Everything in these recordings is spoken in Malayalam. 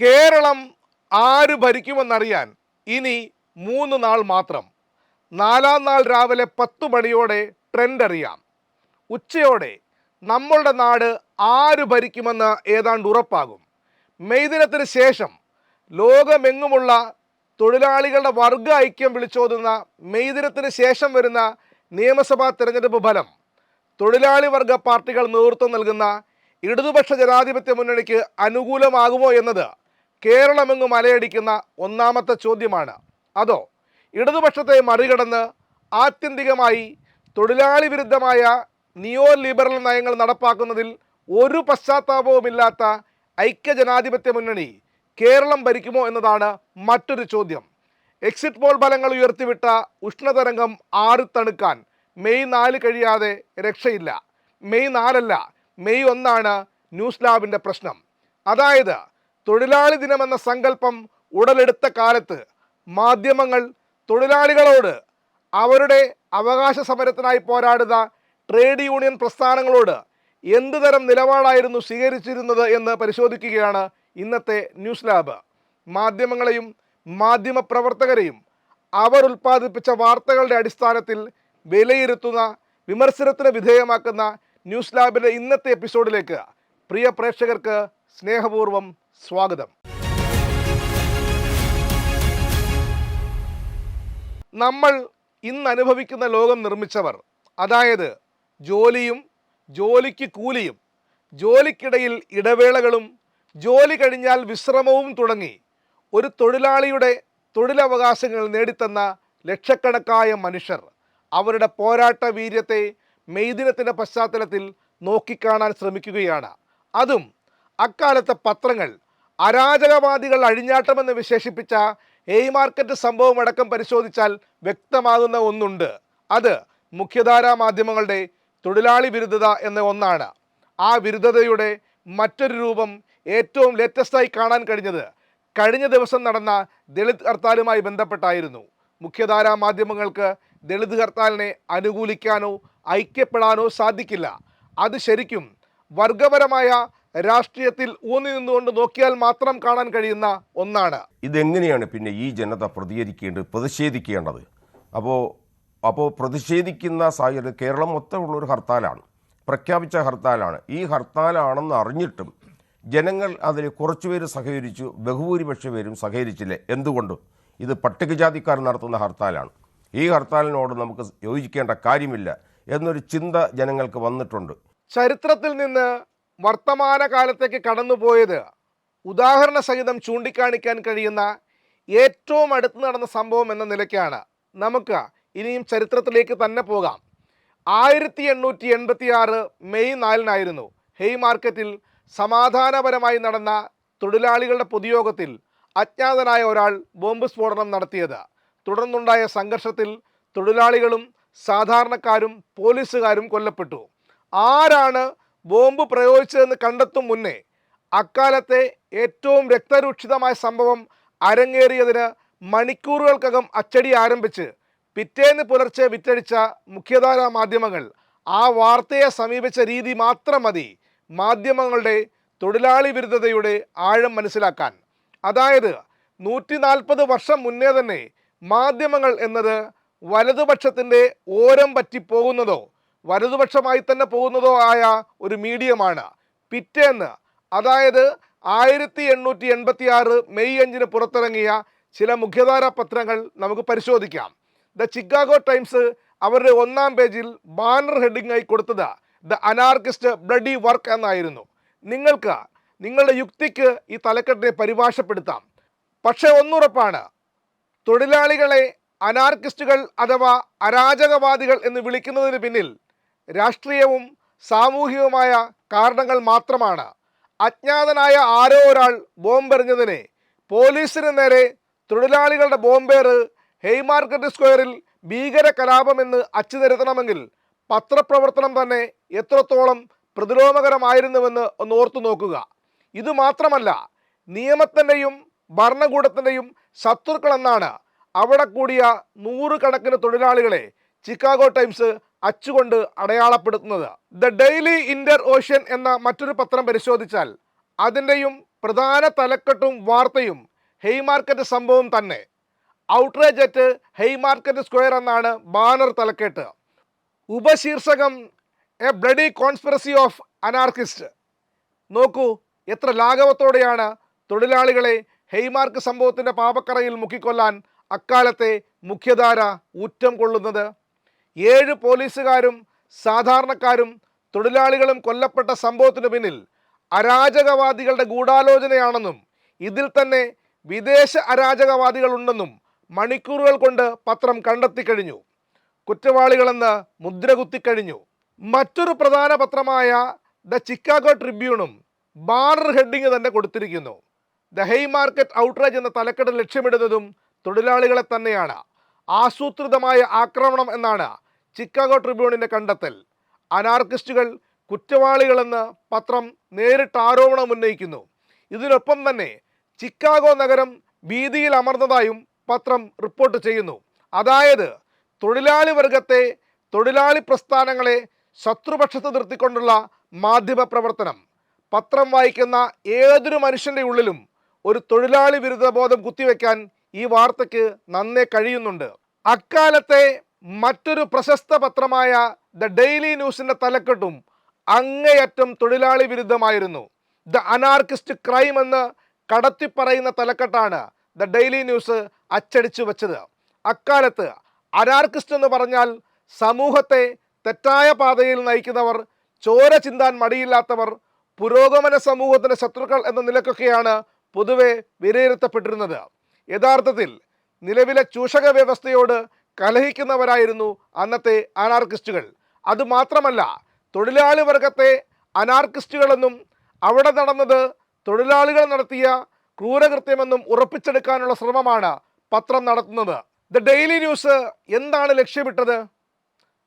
കേരളം ആര് ഭരിക്കുമെന്നറിയാൻ ഇനി 3 നാൾ മാത്രം. 4-ാം നാൾ രാവിലെ 10 മണിയോടെ ട്രെൻഡ് അറിയാം. ഉച്ചയോടെ നമ്മളുടെ നാട് ആര് ഭരിക്കുമെന്ന് ഏതാണ്ട് ഉറപ്പാകും. മെയ് ദിനത്തിന് ശേഷം ലോകമെങ്ങുമുള്ള തൊഴിലാളികളുടെ വർഗ ഐക്യം വിളിച്ചോതുന്ന മെയ് ദിനത്തിന് ശേഷം വരുന്ന നിയമസഭാ തെരഞ്ഞെടുപ്പ് ഫലം തൊഴിലാളി വർഗ പാർട്ടികൾ നേതൃത്വം നൽകുന്ന ഇടതുപക്ഷ ജനാധിപത്യ മുന്നണിക്ക് അനുകൂലമാകുമോ എന്നത് കേരളമെങ്ങും അലയടിക്കുന്ന ഒന്നാമത്തെ ചോദ്യമാണ്. അതോ ഇടതുപക്ഷത്തെ മറികടന്ന് ആത്യന്തികമായി തൊഴിലാളി വിരുദ്ധമായ നിയോ ലിബറൽ നയങ്ങൾ നടപ്പാക്കുന്നതിൽ ഒരു പശ്ചാത്താപവുമില്ലാത്ത ഐക്യജനാധിപത്യ മുന്നണി കേരളം ഭരിക്കുമോ എന്നതാണ് മറ്റൊരു ചോദ്യം. എക്സിറ്റ് പോൾ ഫലങ്ങൾ ഉയർത്തിവിട്ട ഉഷ്ണതരംഗം ആറിത്തണുക്കാൻ മെയ് 4 കഴിയാതെ രക്ഷയില്ല. മെയ് 4 മെയ് 1 ന്യൂസ് ലാബിൻ്റെ പ്രശ്നം. അതായത് തൊഴിലാളി ദിനമെന്ന സങ്കല്പം ഉടലെടുത്ത കാലത്ത് മാധ്യമങ്ങൾ തൊഴിലാളികളോട്, അവരുടെ അവകാശ സമരത്തിനായി പോരാടുന്ന ട്രേഡ് യൂണിയൻ പ്രസ്ഥാനങ്ങളോട് എന്ത് തരം നിലപാടായിരുന്നു സ്വീകരിച്ചിരുന്നത് എന്ന് പരിശോധിക്കുകയാണ് ഇന്നത്തെ ന്യൂസ് ലാബ്. മാധ്യമങ്ങളെയും മാധ്യമപ്രവർത്തകരെയും അവർ ഉൽപ്പാദിപ്പിച്ച വാർത്തകളുടെ അടിസ്ഥാനത്തിൽ വിലയിരുത്തുന്ന, വിമർശനത്തിന് വിധേയമാക്കുന്ന ന്യൂസ് ലാബിൻ്റെ ഇന്നത്തെ എപ്പിസോഡിലേക്ക് പ്രിയ പ്രേക്ഷകർക്ക് സ്നേഹപൂർവ്വം സ്വാഗതം. നമ്മൾ ഇന്ന് അനുഭവിക്കുന്ന ലോകം നിർമ്മിച്ചവർ, അതായത് ജോലിയും ജോലിക്ക് കൂലിയും ജോലിക്കിടയിൽ ഇടവേളകളും ജോലി കഴിഞ്ഞാൽ വിശ്രമവും തുടങ്ങി ഒരു തൊഴിലാളിയുടെ തൊഴിലവകാശങ്ങൾ നേടിത്തന്ന ലക്ഷക്കണക്കായ മനുഷ്യർ അവരുടെ പോരാട്ട വീര്യത്തെ മെയ് ദിനത്തിൻ്റെ പശ്ചാത്തലത്തിൽ നോക്കിക്കാണാൻ ശ്രമിക്കുകയാണ്. അതും അക്കാലത്തെ പത്രങ്ങൾ അരാജകവാദികൾ അഴിഞ്ഞാട്ടമെന്ന് വിശേഷിപ്പിച്ച ഹേയ്മാർക്കറ്റ് സംഭവം അടക്കം പരിശോധിച്ചാൽ വ്യക്തമാകുന്ന ഒന്നുണ്ട്. അത് മുഖ്യധാരാ മാധ്യമങ്ങളുടെ തൊഴിലാളി വിരുദ്ധത എന്ന ഒന്നാണ്. ആ വിരുദ്ധതയുടെ മറ്റൊരു രൂപം ഏറ്റവും ലേറ്റസ്റ്റായി കാണാൻ കഴിഞ്ഞത് കഴിഞ്ഞ ദിവസം നടന്ന ദളിത് ഹർത്താലുമായി ബന്ധപ്പെട്ടായിരുന്നു. മുഖ്യധാരാ മാധ്യമങ്ങൾക്ക് ദളിത് ഹർത്താലിനെ അനുകൂലിക്കാനോ ഐക്യപ്പെടാനോ സാധിക്കില്ല. അത് ശരിക്കും വർഗപരമായ രാഷ്ട്രീയത്തിൽ ഊന്നി നിന്നുകൊണ്ട് നോക്കിയാൽ മാത്രം കാണാൻ കഴിയുന്ന ഒന്നാണ്. ഇതെങ്ങനെയാണ് പിന്നെ ഈ ജനത പ്രതിഷേധിക്കേണ്ടത്? അപ്പോൾ പ്രതിഷേധിക്കുന്ന സാഹചര്യം കേരളം മൊത്തമുള്ളൊരു ഹർത്താലാണ്, പ്രഖ്യാപിച്ച ഹർത്താലാണ്. ഈ ഹർത്താലാണെന്ന് അറിഞ്ഞിട്ടും ജനങ്ങൾ അതിൽ കുറച്ചുപേര് സഹകരിച്ചു, ബഹുഭൂരിപക്ഷ പേരും സഹകരിച്ചില്ല. എന്തുകൊണ്ട്? ഇത് പട്ടികജാതിക്കാർ നടത്തുന്ന ഹർത്താലാണ്, ഈ ഹർത്താലിനോട് നമുക്ക് യോജിക്കേണ്ട കാര്യമില്ല എന്നൊരു ചിന്ത ജനങ്ങൾക്ക് വന്നിട്ടുണ്ട്. ചരിത്രത്തിൽ നിന്ന് വർത്തമാനകാലത്തേക്ക് കടന്നുപോയത് ഉദാഹരണ സഹിതം ചൂണ്ടിക്കാണിക്കാൻ കഴിയുന്ന ഏറ്റവും അടുത്ത് നടന്ന സംഭവം എന്ന നിലയ്ക്കാണ്. നമുക്ക് ഇനിയും ചരിത്രത്തിലേക്ക് തന്നെ പോകാം. 1886 മെയ് 4 ഹേയ്മാർക്കറ്റിൽ സമാധാനപരമായി നടന്ന തൊഴിലാളികളുടെ പൊതുയോഗത്തിൽ അജ്ഞാതനായ ഒരാൾ ബോംബ് സ്ഫോടനം നടത്തിയത്. തുടർന്നുണ്ടായ സംഘർഷത്തിൽ തൊഴിലാളികളും സാധാരണക്കാരും പോലീസുകാരും കൊല്ലപ്പെട്ടു. ആരാണ് ബോംബ് പ്രയോഗിച്ചതെന്ന് കണ്ടെത്തും മുന്നേ അക്കാലത്തെ ഏറ്റവും രക്തരൂക്ഷിതമായ സംഭവം അരങ്ങേറിയതിന് മണിക്കൂറുകൾക്കകം അച്ചടി ആരംഭിച്ച് പിറ്റേന്ന് പുലർച്ചെ വിറ്റഴിച്ച മുഖ്യധാരാ മാധ്യമങ്ങൾ ആ വാർത്തയെ സമീപിച്ച രീതി മാത്രം മതി മാധ്യമങ്ങളുടെ തൊഴിലാളി വിരുദ്ധതയുടെ ആഴം മനസ്സിലാക്കാൻ. അതായത് 140 വർഷം മുന്നേ തന്നെ മാധ്യമങ്ങൾ എന്നത് വലതുപക്ഷത്തിൻ്റെ ഓരം പറ്റിപ്പോകുന്നതോ വലതുപക്ഷമായി തന്നെ പോകുന്നതോ ആയ ഒരു മീഡിയമാണ്. പിറ്റേന്ന്, അതായത് 1886 മെയ് 5 പുറത്തിറങ്ങിയ ചില മുഖ്യധാരാ പത്രങ്ങൾ നമുക്ക് പരിശോധിക്കാം. ദ ചിക്കാഗോ ടൈംസ് അവരുടെ 1-ാം പേജിൽ ബാനർ ഹെഡിങ്ങായി കൊടുത്തത് ദ അനാർക്കിസ്റ്റ് ബ്ലഡി വർക്ക് എന്നായിരുന്നു. നിങ്ങൾക്ക് നിങ്ങളുടെ യുക്തിക്ക് ഈ തലക്കെട്ടിനെ പരിഭാഷപ്പെടുത്താം. പക്ഷേ ഒന്നുറപ്പാണ്, തൊഴിലാളികളെ അനാർക്കിസ്റ്റുകൾ അഥവാ അരാജകവാദികൾ എന്ന് വിളിക്കുന്നതിന് പിന്നിൽ രാഷ്ട്രീയവും സാമൂഹികവുമായ കാരണങ്ങൾ മാത്രമാണ്. അജ്ഞാതനായ ആരോ ഒരാൾ ബോംബെറിഞ്ഞതിനെ പോലീസിന് നേരെ തൊഴിലാളികളുടെ ബോംബേറ് ഹേയ്മാർക്കറ്റ് സ്ക്വയറിൽ ഭീകര കലാപമെന്ന് അച്ചുനിരത്തണമെങ്കിൽ പത്രപ്രവർത്തനം തന്നെ എത്രത്തോളം പ്രതിലോമകരമായിരുന്നുവെന്ന് ഒന്ന് ഓർത്തു നോക്കുക. ഇതുമാത്രമല്ല, നിയമത്തിൻ്റെയും ഭരണകൂടത്തിൻ്റെയും ശത്രുക്കളെന്നാണ് അവിടെ കൂടിയ 100 കണക്കിന് തൊഴിലാളികളെ ചിക്കാഗോ ടൈംസ് അച്ചുകൊണ്ട് അടയാളപ്പെടുത്തുന്നത്. ദ ഡെയിലി ഇന്റർ ഓഷ്യൻ എന്ന മറ്റൊരു പത്രം പരിശോധിച്ചാൽ അതിൻ്റെയും പ്രധാന തലക്കെട്ടും വാർത്തയും ഹെയ്മാർക്കറ്റ് സംഭവം തന്നെ. ഔട്ട്റേജ് അറ്റ് ഹെയ്മാർക്കറ്റ് സ്ക്വയർ എന്നാണ് ബാനർ തലക്കെട്ട്. ഉപശീർഷകം a bloody conspiracy of anarchist. നോക്കൂ എത്ര ലാഘവത്തോടെയാണ് തൊഴിലാളികളെ ഹെയ്മാർക്ക് സംഭവത്തിൻ്റെ പാപക്കറയിൽ മുക്കിക്കൊല്ലാൻ അക്കാലത്തെ മുഖ്യധാര ഊറ്റം കൊള്ളുന്നത്. 7 പോലീസുകാരും സാധാരണക്കാരും തൊഴിലാളികളും കൊല്ലപ്പെട്ട സംഭവത്തിനു പിന്നിൽ അരാജകവാദികളുടെ ഗൂഢാലോചനയാണെന്നും ഇതിൽ തന്നെ വിദേശ അരാജകവാദികളുണ്ടെന്നും മണിക്കൂറുകൾ കൊണ്ട് പത്രം കണ്ടെത്തിക്കഴിഞ്ഞു. കുറ്റവാളികളെന്ന് മുദ്രകുത്തിക്കഴിഞ്ഞു. മറ്റൊരു പ്രധാന പത്രമായ ദ ചിക്കാഗോ ട്രിബ്യൂണും ബാനർ ഹെഡിങ് തന്നെ കൊടുത്തിരിക്കുന്നു. ദ ഹെയ്മാർക്കറ്റ് ഔട്ട്റേജ് എന്ന തലക്കെട്ട് ലക്ഷ്യമിടുന്നതും തൊഴിലാളികളെ തന്നെയാണ്. ആസൂത്രിതമായ ആക്രമണം എന്നാണ് ചിക്കാഗോ ട്രിബ്യൂണിൻ്റെ കണ്ടെത്തൽ. അനാർക്കിസ്റ്റുകൾ കുറ്റവാളികളെന്ന് പത്രം നേരിട്ട് ആരോപണം ഉന്നയിക്കുന്നു. ഇതിനൊപ്പം തന്നെ ചിക്കാഗോ നഗരം ഭീതിയിൽ അമർന്നതായും പത്രം റിപ്പോർട്ട് ചെയ്യുന്നു. അതായത് തൊഴിലാളി വർഗത്തെ, തൊഴിലാളി പ്രസ്ഥാനങ്ങളെ ശത്രുപക്ഷത്ത് നിർത്തിക്കൊണ്ടുള്ള മാധ്യമ പ്രവർത്തനം. പത്രം വായിക്കുന്ന ഏതൊരു മനുഷ്യൻ്റെ ഉള്ളിലും ഒരു തൊഴിലാളി വിരുദ്ധ ബോധം കുത്തിവെക്കാൻ ഈ വാർത്തയ്ക്ക് നന്നേ കഴിയുന്നുണ്ട്. അക്കാലത്തെ മറ്റൊരു പ്രശസ്ത പത്രമായ ദ ഡെയിലി ന്യൂസിൻ്റെ തലക്കെട്ടും അങ്ങേയറ്റം തൊഴിലാളി വിരുദ്ധമായിരുന്നു. ദ അനാർക്കിസ്റ്റ് ക്രൈം എന്ന് കടത്തിപ്പറയുന്ന തലക്കെട്ടാണ് ദ ഡെയിലി ന്യൂസ് അച്ചടിച്ചു വെച്ചത്. അക്കാലത്ത് അനാർക്കിസ്റ്റ് എന്ന് പറഞ്ഞാൽ സമൂഹത്തെ തെറ്റായ പാതയിൽ നയിക്കുന്നവർ, ചോര ചിന്താൻ മടിയില്ലാത്തവർ, പുരോഗമന സമൂഹത്തിൻ്റെ ശത്രുക്കൾ എന്ന നിലക്കൊക്കെയാണ് പൊതുവെ വിലയിരുത്തപ്പെട്ടിരുന്നത്. യഥാർത്ഥത്തിൽ നിലവിലെ ചൂഷക വ്യവസ്ഥയോട് കലഹിക്കുന്നവരായിരുന്നു അന്നത്തെ അനാർക്കിസ്റ്റുകൾ. അതുമാത്രമല്ല, തൊഴിലാളി വർഗത്തെ അനാർക്കിസ്റ്റുകളെന്നും അവിടെ നടന്നത് തൊഴിലാളികൾ നടത്തിയ ക്രൂരകൃത്യമെന്നും ഉറപ്പിച്ചെടുക്കാനുള്ള ശ്രമമാണ് പത്രം നടത്തുന്നത്. ദ ഡെയിലി ന്യൂസ് എന്താണ് ലക്ഷ്യമിട്ടത്?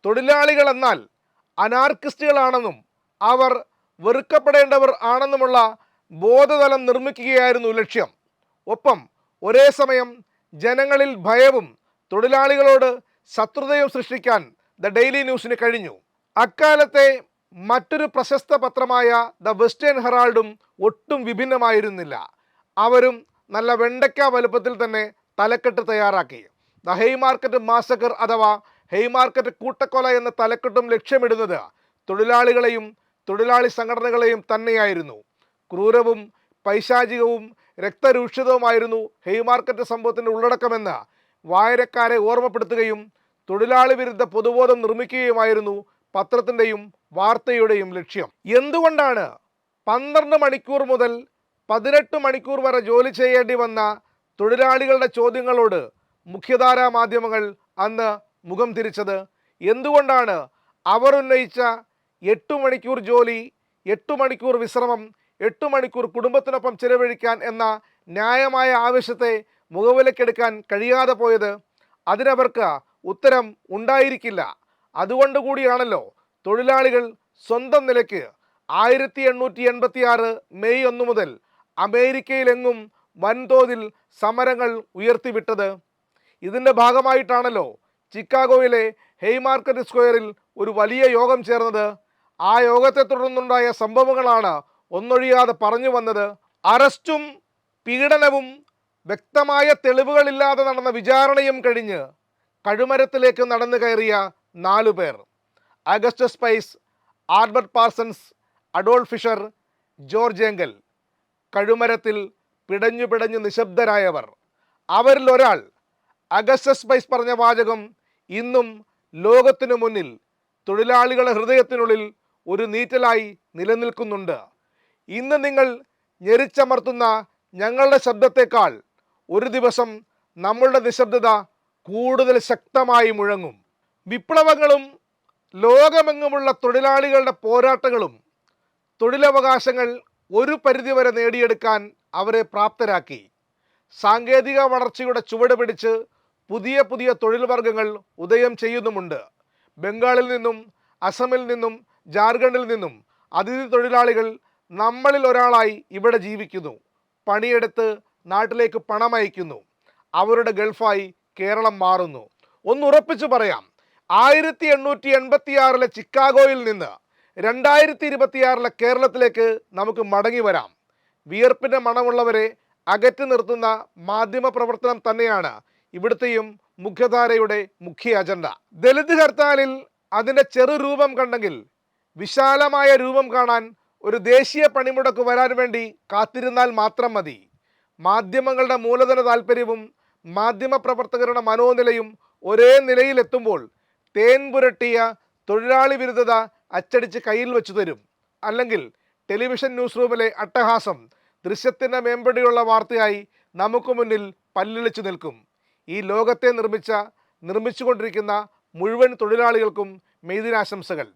തൊഴിലാളികൾ എന്നാൽ അനാർക്കിസ്റ്റുകളാണെന്നും അവർ വെറുക്കപ്പെടേണ്ടവർ ആണെന്നുമുള്ള ബോധതലം നിർമ്മിക്കുകയായിരുന്നു ലക്ഷ്യം. ഒപ്പം ഒരേ സമയം ജനങ്ങളിൽ ഭയവും തൊഴിലാളികളോട് ശത്രുതയും സൃഷ്ടിക്കാൻ ദ ഡെയിലി ന്യൂസിന് കഴിഞ്ഞു. അക്കാലത്തെ മറ്റൊരു പ്രശസ്ത പത്രമായ ദ വെസ്റ്റേൺ ഹെറാൾഡും ഒട്ടും വിഭിന്നമായിരുന്നില്ല. അവരും നല്ല വെണ്ടയ്ക്ക വലുപ്പത്തിൽ തന്നെ തലക്കെട്ട് തയ്യാറാക്കി. ദ ഹെയ്മാർക്കറ്റ് മാസക്കർ അഥവാ ഹെയ്മാർക്കറ്റ് കൂട്ടക്കൊല എന്ന തലക്കെട്ടും ലക്ഷ്യമിടുന്നത് തൊഴിലാളികളെയും തൊഴിലാളി സംഘടനകളെയും തന്നെയായിരുന്നു. ക്രൂരവും പൈശാചികവും രക്തരൂക്ഷിതവുമായിരുന്നു ഹെയ്മാർക്കറ്റ് സംഭവത്തിൻ്റെ ഉള്ളടക്കമെന്ന് വായനക്കാരെ ഓർമ്മപ്പെടുത്തുകയും തൊഴിലാളി വിരുദ്ധ പൊതുബോധം നിർമ്മിക്കുകയുമായിരുന്നു പത്രത്തിൻ്റെയും വാർത്തയുടെയും ലക്ഷ്യം. എന്തുകൊണ്ടാണ് 12 മണിക്കൂർ മുതൽ 18 മണിക്കൂർ വരെ ജോലി ചെയ്യേണ്ടി വന്ന തൊഴിലാളികളുടെ ചോദ്യങ്ങളോട് മുഖ്യധാരാ മാധ്യമങ്ങൾ അന്ന് മുഖം തിരിച്ചത്? എന്തുകൊണ്ടാണ് അവർ ഉന്നയിച്ച 8 മണിക്കൂർ ജോലി, 8 മണിക്കൂർ വിശ്രമം, 8 മണിക്കൂർ കുടുംബത്തിനൊപ്പം ചിലവഴിക്കാൻ എന്ന ന്യായമായ ആവശ്യത്തെ മുഖവിലക്കെടുക്കാൻ കഴിയാതെ പോയത്? അതിനവർക്ക് ഉത്തരം ഉണ്ടായിരിക്കില്ല. അതുകൊണ്ടുകൂടിയാണല്ലോ തൊഴിലാളികൾ സ്വന്തം നിലയ്ക്ക് 1886 മെയ് 1 മുതൽ അമേരിക്കയിലെങ്ങും വൻതോതിൽ സമരങ്ങൾ ഉയർത്തിവിട്ടത്. ഇതിൻ്റെ ഭാഗമായിട്ടാണല്ലോ ചിക്കാഗോയിലെ ഹെയ്മാർക്കറ്റ് സ്ക്വയറിൽ ഒരു വലിയ യോഗം ചേർന്നത്. ആ യോഗത്തെ തുടർന്നുണ്ടായ സംഭവങ്ങളാണ് ഒന്നൊഴിയാതെ പറഞ്ഞു വന്നത്. അറസ്റ്റും പീഡനവും വ്യക്തമായ തെളിവുകളില്ലാതെ നടന്ന വിചാരണയും കഴിഞ്ഞ് കഴുമരത്തിലേക്ക് നടന്നു കയറിയ 4 പേർ: Augustus Spies, Albert Parsons, Adolph Fischer, George Engel. കഴുമരത്തിൽ പിടഞ്ഞു പിടഞ്ഞു നിശബ്ദരായവർ. അവരിൽ ഒരാൾ, അഗസ്റ്റസ് പൈസ്, പറഞ്ഞ വാചകം ഇന്നും ലോകത്തിനു മുന്നിൽ തൊഴിലാളികളുടെ ഹൃദയത്തിനുള്ളിൽ ഒരു നീറ്റലായി നിലനിൽക്കുന്നുണ്ട്. ഇന്ന് നിങ്ങൾ ഞെരിച്ചമർത്തുന്ന ഞങ്ങളുടെ ശബ്ദത്തേക്കാൾ ഒരു ദിവസം നമ്മളുടെ നിശബ്ദത കൂടുതൽ ശക്തമായി മുഴങ്ങും. വിപ്ലവങ്ങളും ലോകമെങ്ങുമുള്ള തൊഴിലാളികളുടെ പോരാട്ടങ്ങളും തൊഴിലവകാശങ്ങൾ ഒരു പരിധിവരെ നേടിയെടുക്കാൻ അവരെ പ്രാപ്തരാക്കി. സാങ്കേതിക വളർച്ചയുടെ ചുവട് പിടിച്ച് പുതിയ പുതിയ തൊഴിൽ വർഗ്ഗങ്ങൾ ഉദയം ചെയ്യുന്നുമുണ്ട്. ബംഗാളിൽ നിന്നും, അസമിൽ നിന്നും, ജാർഖണ്ഡിൽ നിന്നും അതിഥി തൊഴിലാളികൾ നമ്മളിൽ ഒരാളായി ഇവിടെ ജീവിക്കുന്നു. പണിയെടുത്ത് നാട്ടിലേക്ക് പണം അയക്കുന്നു. അവരുടെ ഗൾഫായി കേരളം മാറുന്നു. ഒന്ന് ഉറപ്പിച്ചു പറയാം, 1886 ചിക്കാഗോയിൽ നിന്ന് 2026 കേരളത്തിലേക്ക് നമുക്ക് മടങ്ങി വരാം. വിയർപ്പിൻ്റെ മണമുള്ളവരെ അകറ്റി നിർത്തുന്ന മാധ്യമ പ്രവർത്തനം തന്നെയാണ് ഇവിടുത്തെയും മുഖ്യധാരയുടെ മുഖ്യ അജണ്ട. ദലിത് ഹർത്താലിൽ അതിൻ്റെ ചെറുരൂപം കണ്ടെങ്കിൽ വിശാലമായ രൂപം കാണാൻ ഒരു ദേശീയ പണിമുടക്ക് വരാൻ വേണ്ടി കാത്തിരുന്നാൽ മാത്രം മതി. മാധ്യമങ്ങളുടെ മൂലധന താല്പര്യവും മാധ്യമപ്രവർത്തകരുടെ മനോനിലയും ഒരേ നിലയിലെത്തുമ്പോൾ തേൻ പുരട്ടിയ തൊഴിലാളി വിരുദ്ധത അച്ചടിച്ച് കയ്യിൽ വെച്ചു തരും. അല്ലെങ്കിൽ ടെലിവിഷൻ ന്യൂസ് റൂമിലെ അട്ടഹാസം ദൃശ്യത്തിൻ്റെ മേമ്പടിയുള്ള വാർത്തയായി നമുക്ക് മുന്നിൽ പല്ലിളിച്ചു നിൽക്കും. ഈ ലോകത്തെ നിർമ്മിച്ചുകൊണ്ടിരിക്കുന്ന മുഴുവൻ തൊഴിലാളികൾക്കും മെയ് ദിനാശംസകൾ.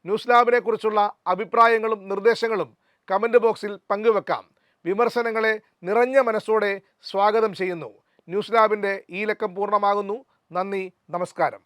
ന്യൂസ് ലാബിനെ കുറിച്ചുള്ള അഭിപ്രായങ്ങളും നിർദ്ദേശങ്ങളും കമൻറ്റ് ബോക്സിൽ പങ്കുവെക്കാം. വിമർശനങ്ങളെ നിറഞ്ഞ മനസ്സോടെ സ്വാഗതം ചെയ്യുന്നു. ന്യൂസ് ലാബിൻ്റെ ഈ ലക്കം പൂർണ്ണമാകുന്നു. നന്ദി, നമസ്കാരം.